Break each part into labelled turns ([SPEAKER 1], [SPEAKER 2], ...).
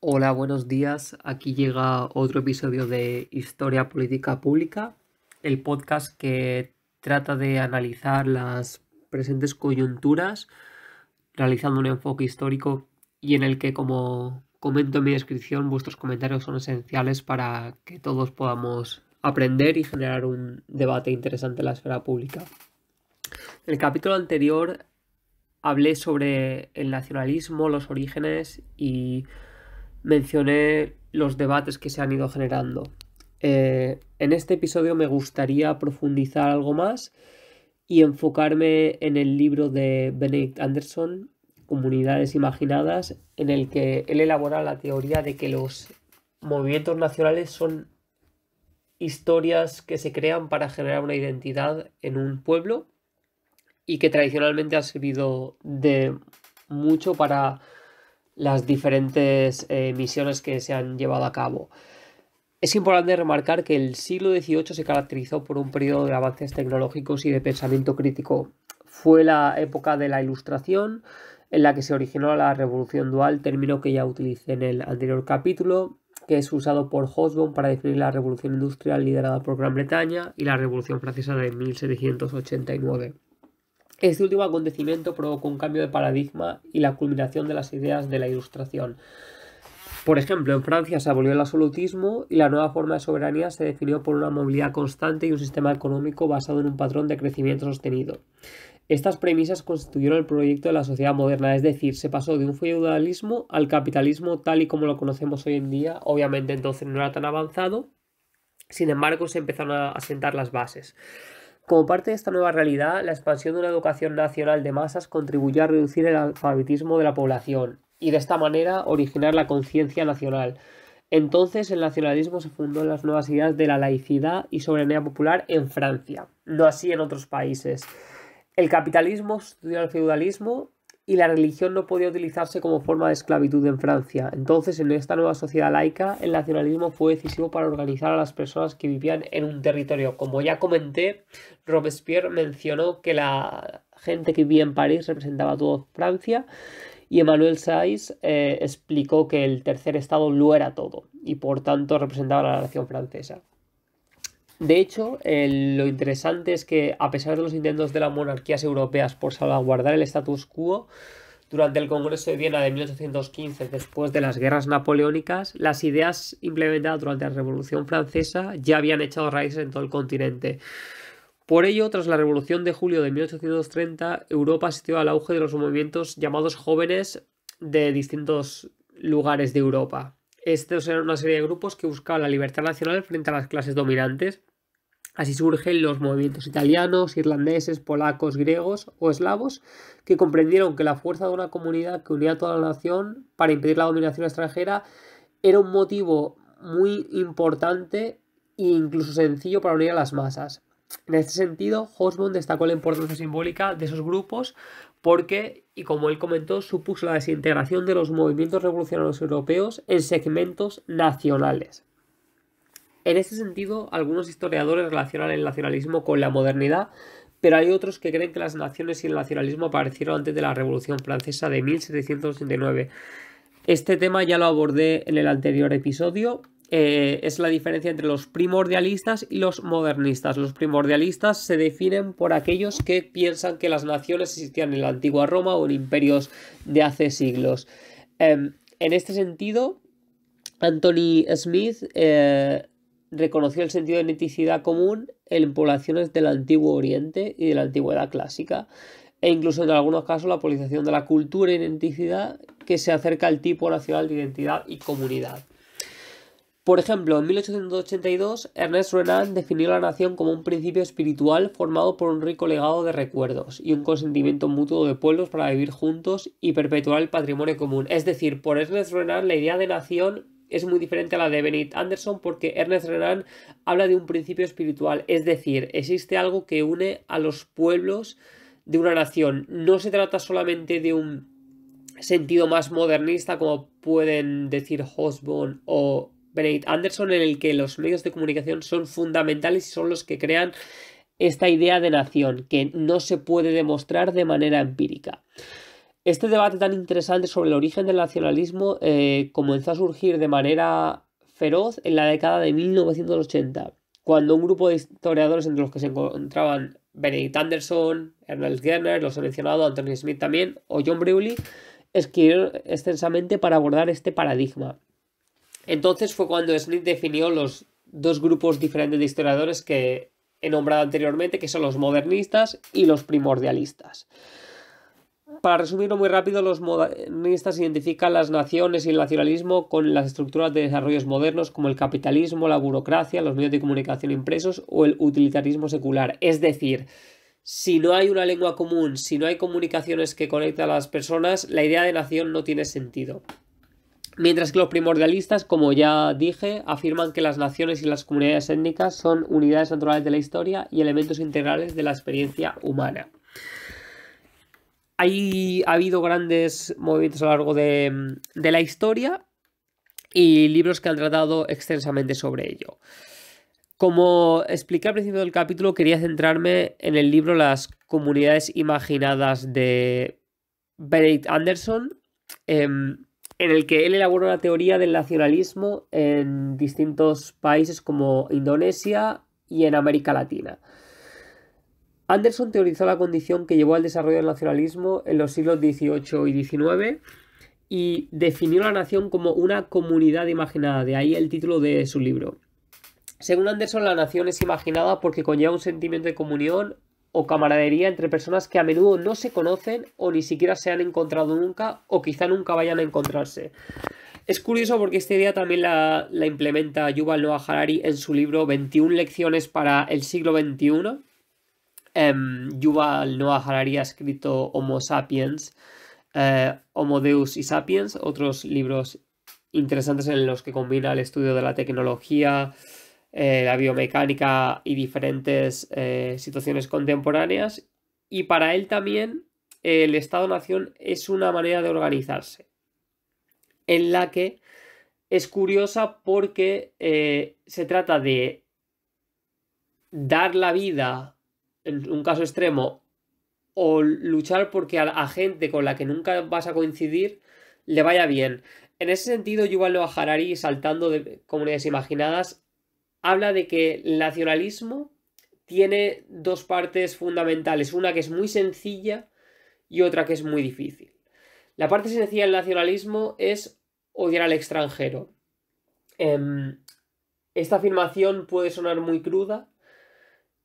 [SPEAKER 1] Hola, buenos días. Aquí llega otro episodio de Historia Política Pública, el podcast que trata de analizar las presentes coyunturas, realizando un enfoque histórico y en el que, como comento en mi descripción, vuestros comentarios son esenciales para que todos podamos aprender y generar un debate interesante en la esfera pública. En el capítulo anterior hablé sobre el nacionalismo, los orígenes y mencioné los debates que se han ido generando. En este episodio me gustaría profundizar algo más y enfocarme en el libro de Benedict Anderson, Comunidades Imaginadas, en el que él elabora la teoría de que los movimientos nacionales son historias que se crean para generar una identidad en un pueblo y que tradicionalmente ha servido de mucho para las diferentes misiones que se han llevado a cabo. Es importante remarcar que el siglo XVIII se caracterizó por un periodo de avances tecnológicos y de pensamiento crítico. Fue la época de la Ilustración, en la que se originó la Revolución Dual, término que ya utilicé en el anterior capítulo, que es usado por Hobsbawm para definir la Revolución Industrial liderada por Gran Bretaña y la Revolución Francesa de 1789. Este último acontecimiento provocó un cambio de paradigma y la culminación de las ideas de la Ilustración. Por ejemplo, en Francia se abolió el absolutismo y la nueva forma de soberanía se definió por una movilidad constante y un sistema económico basado en un patrón de crecimiento sostenido. Estas premisas constituyeron el proyecto de la sociedad moderna, es decir, se pasó de un feudalismo al capitalismo tal y como lo conocemos hoy en día. Obviamente entonces no era tan avanzado, sin embargo se empezaron a sentar las bases. Como parte de esta nueva realidad, la expansión de una educación nacional de masas contribuyó a reducir el alfabetismo de la población y de esta manera originar la conciencia nacional. Entonces el nacionalismo se fundó en las nuevas ideas de la laicidad y soberanía popular en Francia, no así en otros países. El capitalismo sustituyó al feudalismo y la religión no podía utilizarse como forma de esclavitud en Francia. Entonces, en esta nueva sociedad laica, el nacionalismo fue decisivo para organizar a las personas que vivían en un territorio. Como ya comenté, Robespierre mencionó que la gente que vivía en París representaba a toda Francia y Emmanuel Saïx explicó que el tercer estado lo era todo y por tanto representaba a la nación francesa. De hecho, lo interesante es que, a pesar de los intentos de las monarquías europeas por salvaguardar el status quo, durante el Congreso de Viena de 1815, después de las guerras napoleónicas, las ideas implementadas durante la Revolución Francesa ya habían echado raíces en todo el continente. Por ello, tras la Revolución de Julio de 1830, Europa asistió al auge de los movimientos llamados jóvenes de distintos lugares de Europa. Estos eran una serie de grupos que buscaban la libertad nacional frente a las clases dominantes. Así surgen los movimientos italianos, irlandeses, polacos, griegos o eslavos, que comprendieron que la fuerza de una comunidad que unía a toda la nación para impedir la dominación extranjera era un motivo muy importante e incluso sencillo para unir a las masas. En este sentido, Hobsbawm destacó la importancia simbólica de esos grupos porque, y como él comentó, supuso la desintegración de los movimientos revolucionarios europeos en segmentos nacionales. En este sentido, algunos historiadores relacionan el nacionalismo con la modernidad, pero hay otros que creen que las naciones y el nacionalismo aparecieron antes de la Revolución Francesa de 1789. Este tema ya lo abordé en el anterior episodio. Es la diferencia entre los primordialistas y los modernistas. Los primordialistas se definen por aquellos que piensan que las naciones existían en la antigua Roma o en imperios de hace siglos. En este sentido, Anthony Smith reconoció el sentido de etnicidad común en poblaciones del Antiguo Oriente y de la Antigüedad clásica, e incluso en algunos casos la politización de la cultura y identidad que se acerca al tipo nacional de identidad y comunidad. Por ejemplo, en 1882, Ernest Renan definió la nación como un principio espiritual formado por un rico legado de recuerdos y un consentimiento mutuo de pueblos para vivir juntos y perpetuar el patrimonio común. Es decir, por Ernest Renan la idea de nación es muy diferente a la de Benedict Anderson porque Ernest Renan habla de un principio espiritual, es decir, existe algo que une a los pueblos de una nación. No se trata solamente de un sentido más modernista como pueden decir Hobsbawm o Benedict Anderson, en el que los medios de comunicación son fundamentales y son los que crean esta idea de nación que no se puede demostrar de manera empírica. Este debate tan interesante sobre el origen del nacionalismo comenzó a surgir de manera feroz en la década de 1980, cuando un grupo de historiadores, entre los que se encontraban Benedict Anderson, Ernest Gellner, los he mencionado, Anthony Smith también, o John Breuer, escribieron extensamente para abordar este paradigma. Entonces fue cuando Smith definió los dos grupos diferentes de historiadores que he nombrado anteriormente, que son los modernistas y los primordialistas. Para resumirlo muy rápido, los modernistas identifican las naciones y el nacionalismo con las estructuras de desarrollos modernos como el capitalismo, la burocracia, los medios de comunicación impresos o el utilitarismo secular. Es decir, si no hay una lengua común, si no hay comunicaciones que conecten a las personas, la idea de nación no tiene sentido. Mientras que los primordialistas, como ya dije, afirman que las naciones y las comunidades étnicas son unidades naturales de la historia y elementos integrales de la experiencia humana. Ha habido grandes movimientos a lo largo de la historia y libros que han tratado extensamente sobre ello. Como expliqué al principio del capítulo, quería centrarme en el libro Las comunidades imaginadas de Benedict Anderson, en el que él elaboró una teoría del nacionalismo en distintos países como Indonesia y en América Latina. Anderson teorizó la condición que llevó al desarrollo del nacionalismo en los siglos XVIII y XIX y definió la nación como una comunidad imaginada, de ahí el título de su libro. Según Anderson, la nación es imaginada porque conlleva un sentimiento de comunión o camaradería entre personas que a menudo no se conocen o ni siquiera se han encontrado nunca o quizá nunca vayan a encontrarse. Es curioso porque esta idea también la implementa Yuval Noah Harari en su libro 21 lecciones para el siglo XXI. Yuval Noah Harari ha escrito Homo Sapiens, Homo Deus y Sapiens, otros libros interesantes en los que combina el estudio de la tecnología, la biomecánica y diferentes situaciones contemporáneas. Y para él también el Estado-Nación es una manera de organizarse, en la que es curiosa porque se trata de dar la vida, en un caso extremo, o luchar porque a gente con la que nunca vas a coincidir le vaya bien. En ese sentido, Yuval Noah Harari, saltando de comunidades imaginadas, habla de que el nacionalismo tiene dos partes fundamentales, una que es muy sencilla y otra que es muy difícil. La parte sencilla del nacionalismo es odiar al extranjero. Esta afirmación puede sonar muy cruda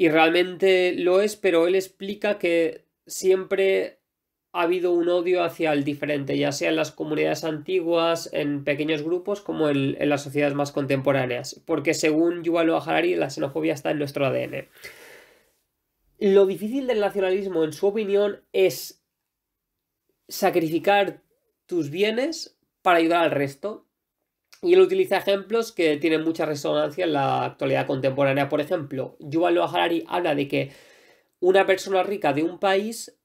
[SPEAKER 1] y realmente lo es, pero él explica que siempre ha habido un odio hacia el diferente, ya sea en las comunidades antiguas, en pequeños grupos, como en las sociedades más contemporáneas, porque según Yuval Noah Harari, la xenofobia está en nuestro ADN. Lo difícil del nacionalismo, en su opinión, es sacrificar tus bienes para ayudar al resto. Y él utiliza ejemplos que tienen mucha resonancia en la actualidad contemporánea. Por ejemplo, Yuval Noah Harari habla de que una persona rica de un país,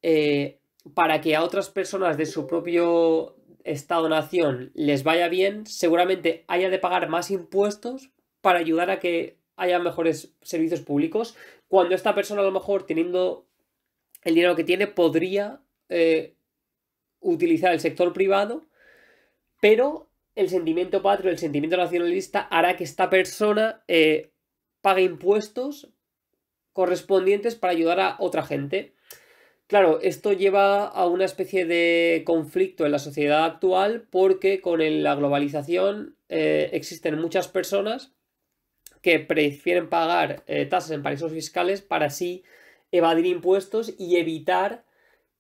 [SPEAKER 1] para que a otras personas de su propio Estado-nación les vaya bien, seguramente haya de pagar más impuestos para ayudar a que haya mejores servicios públicos, cuando esta persona, a lo mejor, teniendo el dinero que tiene, podría utilizar el sector privado, pero el sentimiento patrio, el sentimiento nacionalista hará que esta persona pague impuestos correspondientes para ayudar a otra gente. Claro, esto lleva a una especie de conflicto en la sociedad actual porque con la globalización existen muchas personas que prefieren pagar tasas en paraísos fiscales para así evadir impuestos y evitar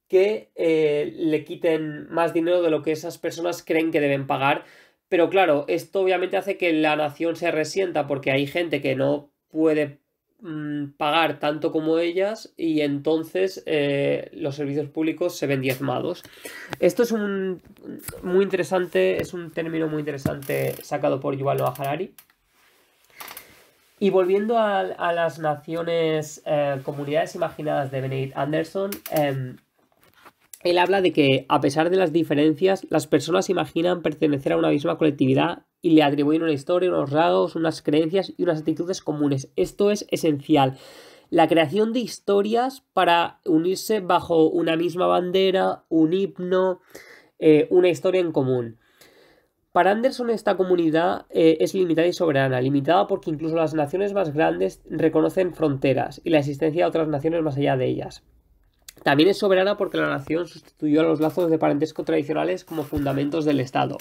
[SPEAKER 1] que le quiten más dinero de lo que esas personas creen que deben pagar. Pero claro, esto obviamente hace que la nación se resienta porque hay gente que no puede pagar tanto como ellas y entonces los servicios públicos se ven diezmados. Esto es muy interesante, es un término muy interesante sacado por Yuval Noah Harari. Y volviendo a las naciones, comunidades imaginadas de Benedict Anderson, él habla de que, a pesar de las diferencias, las personas imaginan pertenecer a una misma colectividad y le atribuyen una historia, unos rasgos, unas creencias y unas actitudes comunes. Esto es esencial. la creación de historias para unirse bajo una misma bandera, un himno, una historia en común. Para Anderson esta comunidad es limitada y soberana, limitada porque incluso las naciones más grandes reconocen fronteras y la existencia de otras naciones más allá de ellas. También es soberana porque la nación sustituyó a los lazos de parentesco tradicionales como fundamentos del Estado.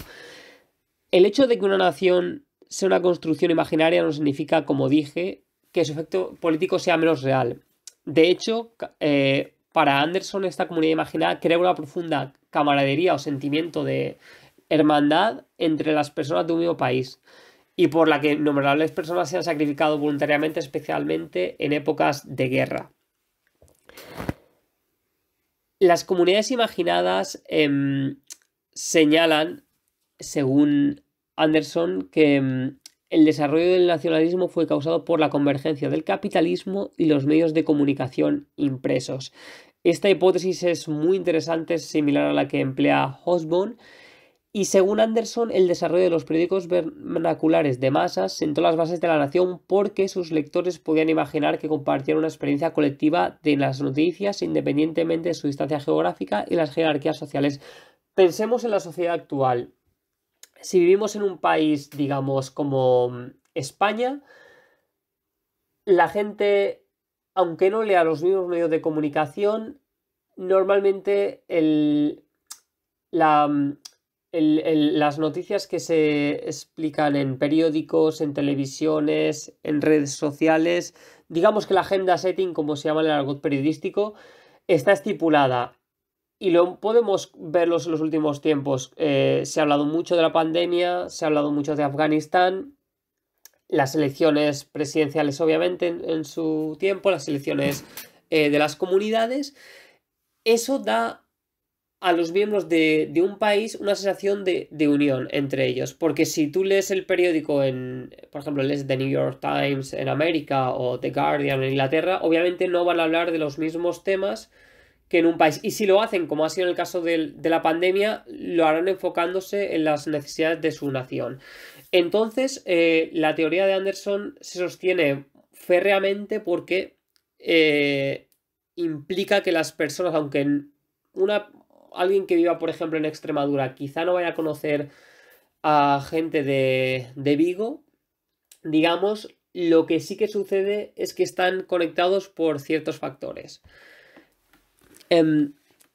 [SPEAKER 1] El hecho de que una nación sea una construcción imaginaria no significa, como dije, que su efecto político sea menos real. De hecho, para Anderson esta comunidad imaginada crea una profunda camaradería o sentimiento de hermandad entre las personas de un mismo país y por la que innumerables personas se han sacrificado voluntariamente, especialmente en épocas de guerra. Las comunidades imaginadas señalan, según Anderson, que el desarrollo del nacionalismo fue causado por la convergencia del capitalismo y los medios de comunicación impresos. Esta hipótesis es muy interesante, es similar a la que emplea Hobsbawm. Y según Anderson, el desarrollo de los periódicos vernaculares de masas sentó las bases de la nación porque sus lectores podían imaginar que compartían una experiencia colectiva de las noticias independientemente de su distancia geográfica y las jerarquías sociales. Pensemos en la sociedad actual. Si vivimos en un país, digamos, como España, la gente, aunque no lea los mismos medios de comunicación, normalmente las noticias que se explican en periódicos, en televisiones, en redes sociales, digamos que la agenda setting, como se llama en el argot periodístico, está estipulada. Y lo podemos verlo en los últimos tiempos. Se ha hablado mucho de la pandemia, se ha hablado mucho de Afganistán, las elecciones presidenciales obviamente en su tiempo, las elecciones de las comunidades. Eso da a los miembros de un país una sensación de unión entre ellos. Porque si tú lees el periódico por ejemplo, lees The New York Times en América o The Guardian en Inglaterra, obviamente no van a hablar de los mismos temas que en un país. Y si lo hacen, como ha sido en el caso de la pandemia, lo harán enfocándose en las necesidades de su nación. Entonces, la teoría de Anderson se sostiene férreamente porque implica que las personas, aunque alguien que viva, por ejemplo, en Extremadura, quizá no vaya a conocer a gente de Vigo, digamos, lo que sí que sucede es que están conectados por ciertos factores.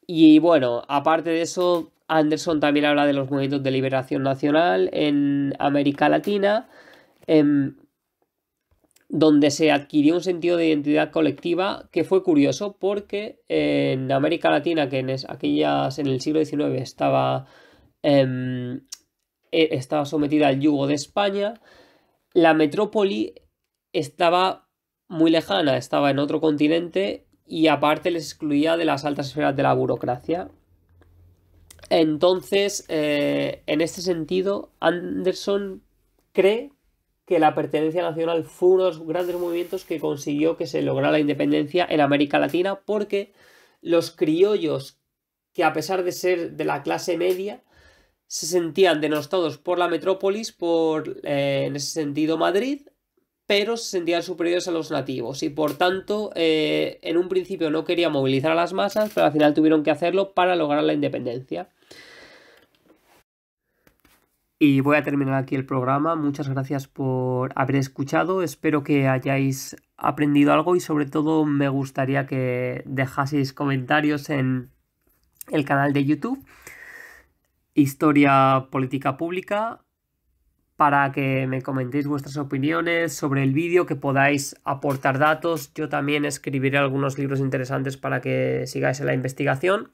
[SPEAKER 1] Y bueno, aparte de eso, Anderson también habla de los movimientos de liberación nacional en América Latina, donde se adquirió un sentido de identidad colectiva que fue curioso porque en América Latina, que en el siglo XIX estaba sometida al yugo de España, la metrópoli estaba muy lejana, estaba en otro continente y aparte les excluía de las altas esferas de la burocracia. Entonces, en este sentido, Anderson cree que la pertenencia nacional fue uno de los grandes movimientos que consiguió que se lograra la independencia en América Latina, porque los criollos, que a pesar de ser de la clase media, se sentían denostados por la metrópolis, en ese sentido Madrid, pero se sentían superiores a los nativos y por tanto en un principio no quería movilizar a las masas, pero al final tuvieron que hacerlo para lograr la independencia. Y voy a terminar aquí el programa. Muchas gracias por haber escuchado. Espero que hayáis aprendido algo y sobre todo me gustaría que dejaseis comentarios en el canal de YouTube Historia Política Pública para que me comentéis vuestras opiniones sobre el vídeo, que podáis aportar datos. Yo también escribiré algunos libros interesantes para que sigáis en la investigación.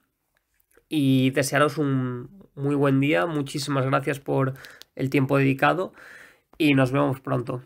[SPEAKER 1] Y desearos un muy buen día. Muchísimas gracias por el tiempo dedicado y nos vemos pronto.